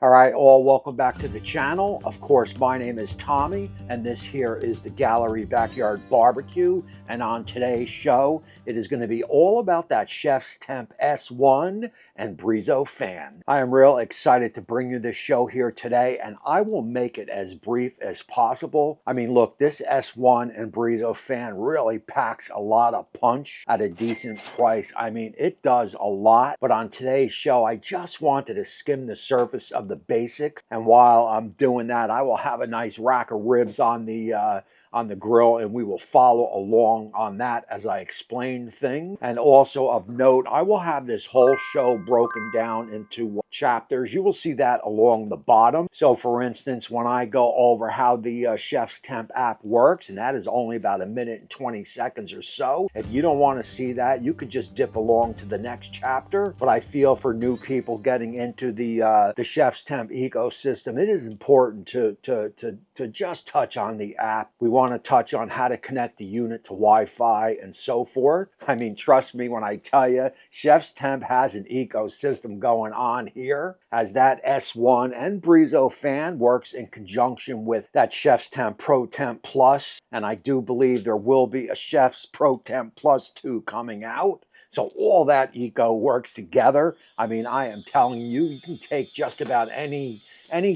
All right, all welcome back to the channel. Of course, my name is Tommy, and this here is the Gallery Backyard Barbecue. And on today's show, it is going to be all about that Chefstemp S1 and Breezo fan. I am real excited to bring you this show here today, and I will make it as brief as possible. I mean, look, this S1 and Breezo fan really packs a lot of punch at a decent price. I mean, it does a lot, but on today's show, I just wanted to skim the surface of the basics. And while I'm doing that, I will have a nice rack of ribs on the grill, and we will follow along on that as I explain things. And also of note, I will have this whole show broken down into chapters. You will see that along the bottom. So for instance, when I go over how the Chefstemp app works, and that is only about 1minute and 20 seconds or so, if you don't want to see that, you could just dip along to the next chapter. But I feel for new people getting into the Chefstemp ecosystem, it is important to just touch on the app. We want to touch on how to connect the unit to Wi-Fi and so forth. I mean, trust me when I tell you, Chefstemp has an ecosystem going on here, as that S1 and Breezo fan works in conjunction with that Chefstemp Pro Temp Plus, and I do believe there will be a Chef's Pro Temp Plus 2 coming out. So all that eco works together. I mean, I am telling you, you can take just about any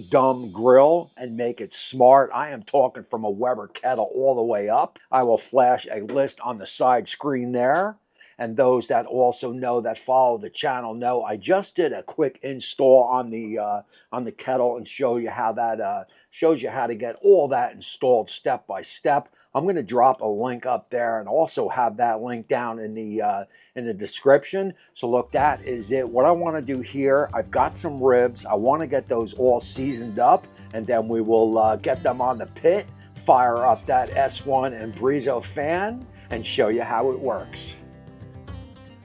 dumb grill and make it smart. I am talking from a Weber Kettle all the way up. I will flash a list on the side screen there. And those that also know, that follow the channel, know I just did a quick install on the Kettle and show you how that shows you how to get all that installed step by step. I'm going to drop a link up there and also have that link down in the description. So look, that is it. What I want to do here, I've got some ribs. I want to get those all seasoned up, and then we will get them on the pit, fire up that S1 and Breezo fan, and show you how it works.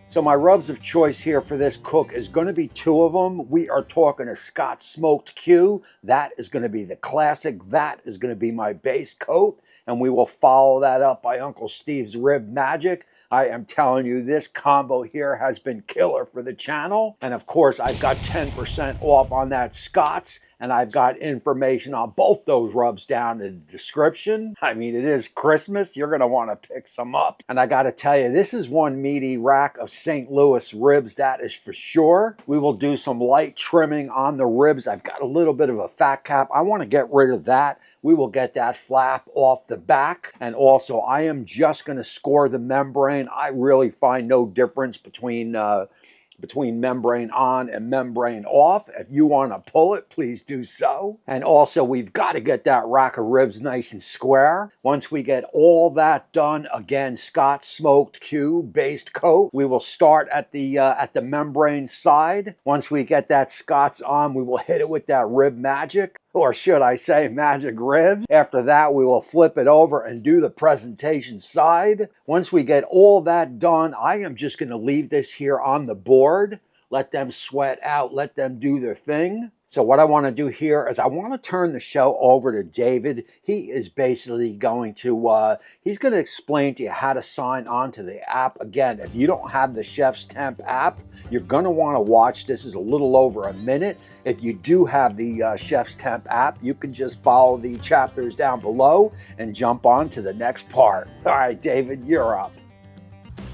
So my rubs of choice here for this cook is going to be two of them. We are talking a Scott Smoked Q. That is going to be the classic. That is going to be my base coat. And we will follow that up by Uncle Steve's Rib Magic. I am telling you, this combo here has been killer for the channel. And of course, I've got 10% off on that Scott's. And I've got information on both those rubs down in the description. I mean, it is Christmas. You're going to want to pick some up. And I got to tell you, this is one meaty rack of St. Louis ribs, that is for sure. We will do some light trimming on the ribs. I've got a little bit of a fat cap. I want to get rid of that. We will get that flap off the back. And also, I am just going to score the membrane. I really find no difference between membrane on and membrane off. If you want to pull it, please do so. And also, we've got to get that rack of ribs nice and square. Once we get all that done, again, Scott Smoked Q based coat, we will start at the membrane side. Once we get that Scott's on, we will hit it with that Rib Magic. Or should I say Magic Rib. After that, we will flip it over and do the presentation side. Once we get all that done, I am just going to leave this here on the board. Let them sweat out. Let them do their thing. So what I want to do here is I want to turn the show over to David. He is basically going to, he's going to explain to you how to sign on to the app. Again, if you don't have the Chefstemp app, you're going to want to watch. This is a little over 1 minute. If you do have the Chefstemp app, you can just follow the chapters down below and jump on to the next part. All right, David, you're up.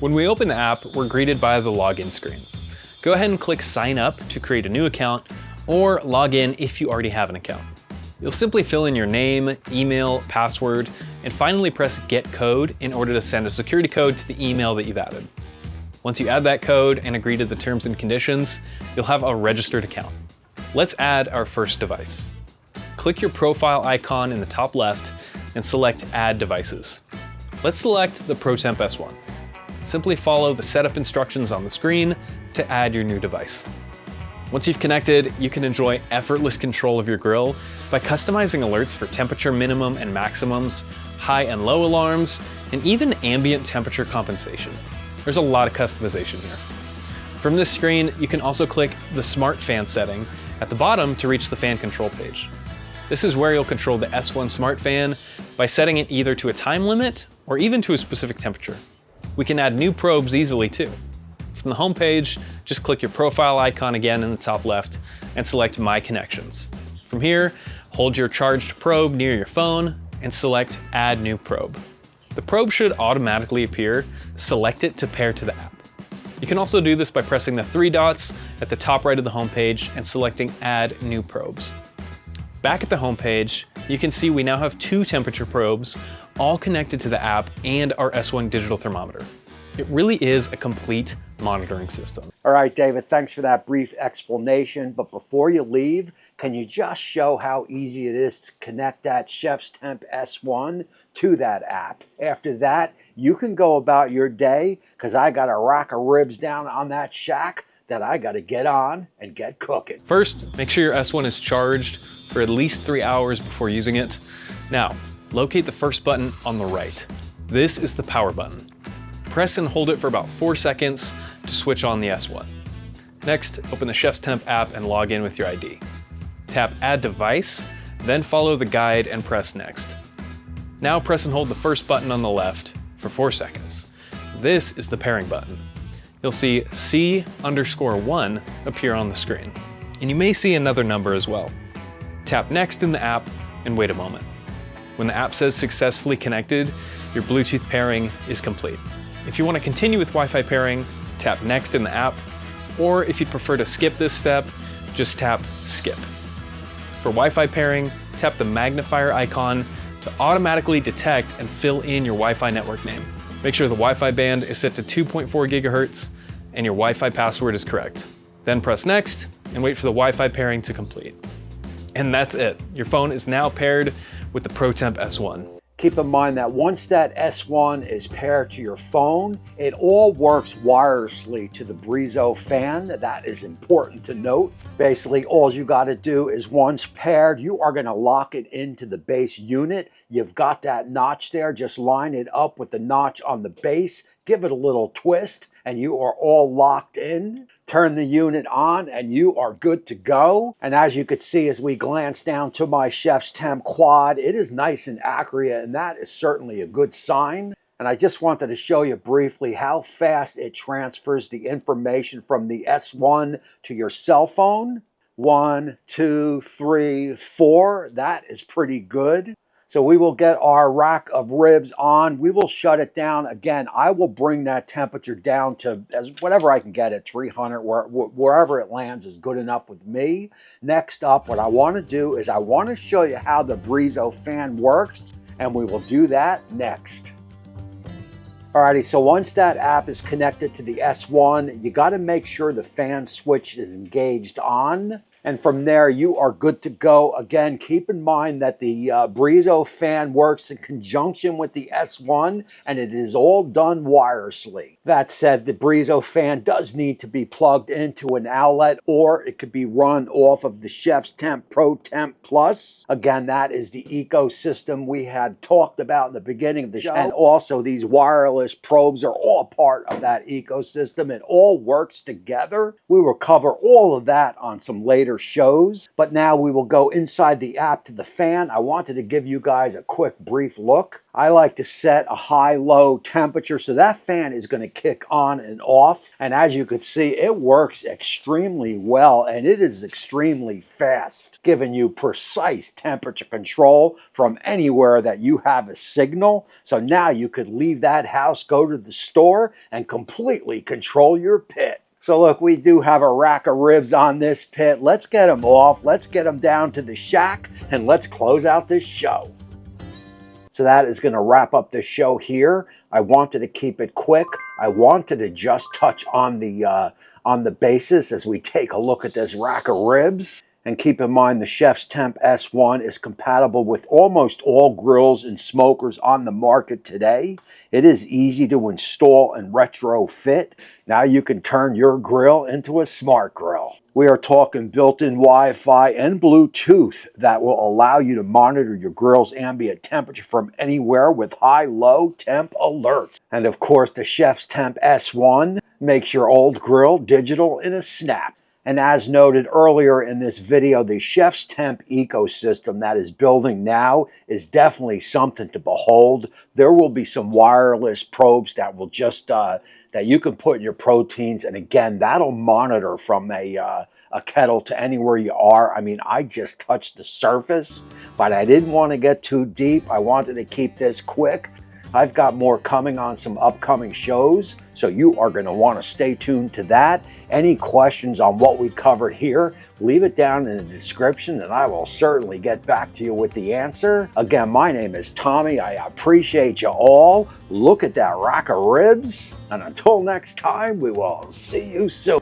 When we open the app, we're greeted by the login screen. Go ahead and click Sign Up to create a new account, or log in if you already have an account. You'll simply fill in your name, email, password, and finally press Get Code in order to send a security code to the email that you've added. Once you add that code and agree to the terms and conditions, you'll have a registered account. Let's add our first device. Click your profile icon in the top left and select Add Devices. Let's select the Pro Temp S1. Simply follow the setup instructions on the screen to add your new device. Once you've connected, you can enjoy effortless control of your grill by customizing alerts for temperature minimum and maximums, high and low alarms, and even ambient temperature compensation. There's a lot of customization here. From this screen, you can also click the Smart Fan setting at the bottom to reach the fan control page. This is where you'll control the S1 Smart Fan by setting it either to a time limit or even to a specific temperature. We can add new probes easily too. From the home page, just click your profile icon again in the top left and select My Connections. From here, hold your charged probe near your phone and select Add New Probe. The probe should automatically appear. Select it to pair to the app. You can also do this by pressing the three dots at the top right of the home page and selecting Add New Probes. Back at the home page, you can see we now have 2 temperature probes, all connected to the app and our S1 digital thermometer. It really is a complete monitoring system. All right, David, thanks for that brief explanation. But before you leave, can you just show how easy it is to connect that Chefstemp S1 to that app? After that, you can go about your day, because I got a rack of ribs down on that shack that I got to get on and get cooking. First, make sure your S1 is charged for at least 3 hours before using it. Now, locate the first button on the right. This is the power button. Press and hold it for about 4 seconds to switch on the S1. Next, open the Chefstemp app and log in with your ID. Tap Add Device, then follow the guide and press Next. Now press and hold the first button on the left for 4 seconds. This is the pairing button. You'll see C_1 appear on the screen. And you may see another number as well. Tap Next in the app and wait a moment. When the app says successfully connected, your Bluetooth pairing is complete. If you want to continue with Wi-Fi pairing, tap Next in the app, or if you'd prefer to skip this step, just tap Skip. For Wi-Fi pairing, tap the magnifier icon to automatically detect and fill in your Wi-Fi network name. Make sure the Wi-Fi band is set to 2.4 gigahertz and your Wi-Fi password is correct. Then press Next and wait for the Wi-Fi pairing to complete. And that's it. Your phone is now paired with the ProTemp S1. Keep in mind that once that S1 is paired to your phone, it all works wirelessly to the Breezo fan. That is important to note. Basically, all you got to do is once paired, you are going to lock it into the base unit. You've got that notch there. Just line it up with the notch on the base. Give it a little twist, and you are all locked in. Turn the unit on and you are good to go. And as you could see as we glance down to my Chefstemp quad, it is nice and accurate, and that is certainly a good sign. And I just wanted to show you briefly how fast it transfers the information from the S1 to your cell phone. 1, 2, 3, 4. That is pretty good. So we will get our rack of ribs on. We will shut it down. Again, I will bring that temperature down to as whatever I can get at 300, wherever it lands is good enough with me. Next up, what I want to do is I want to show you how the Breezo fan works, and we will do that next. Alrighty, so once that app is connected to the S1, you got to make sure the fan switch is engaged on. And from there, you are good to go. Again, keep in mind that the Breezo fan works in conjunction with the S1, and it is all done wirelessly. That said, the Breezo fan does need to be plugged into an outlet, or it could be run off of the Chefstemp ProTemp Plus. Again, that is the ecosystem we had talked about in the beginning of the show. And also, these wireless probes are all part of that ecosystem. It all works together. We will cover all of that on some later shows, but now we will go inside the app to the fan. I wanted to give you guys a quick brief look. I like to set a high-low temperature, so that fan is going to kick on and off, and as you can see, it works extremely well, and it is extremely fast, giving you precise temperature control from anywhere that you have a signal. So now you could leave that house, go to the store, and completely control your pit. So look, we do have a rack of ribs on this pit. Let's get them off. Let's get them down to the shack, and let's close out this show. So that is going to wrap up the show here. I wanted to keep it quick. I wanted to just touch on the basis as we take a look at this rack of ribs. And keep in mind the Chefstemp S1 is compatible with almost all grills and smokers on the market today. It is easy to install and retrofit. Now you can turn your grill into a smart grill. We are talking built-in Wi-Fi and Bluetooth that will allow you to monitor your grill's ambient temperature from anywhere with high-low temp alerts. And of course, the Chefstemp S1 makes your old grill digital in a snap. And as noted earlier in this video, the Chefstemp ecosystem that is building now is definitely something to behold. There will be some wireless probes that will just that you can put your proteins, and again, that'll monitor from a kettle to anywhere you are. I mean, I just touched the surface, but I didn't want to get too deep. I wanted to keep this quick. I've got more coming on some upcoming shows, so you are going to want to stay tuned to that. Any questions on what we covered here, leave it down in the description and I will certainly get back to you with the answer. Again, my name is Tommy. I appreciate you all. Look at that rack of ribs. And until next time, we will see you soon.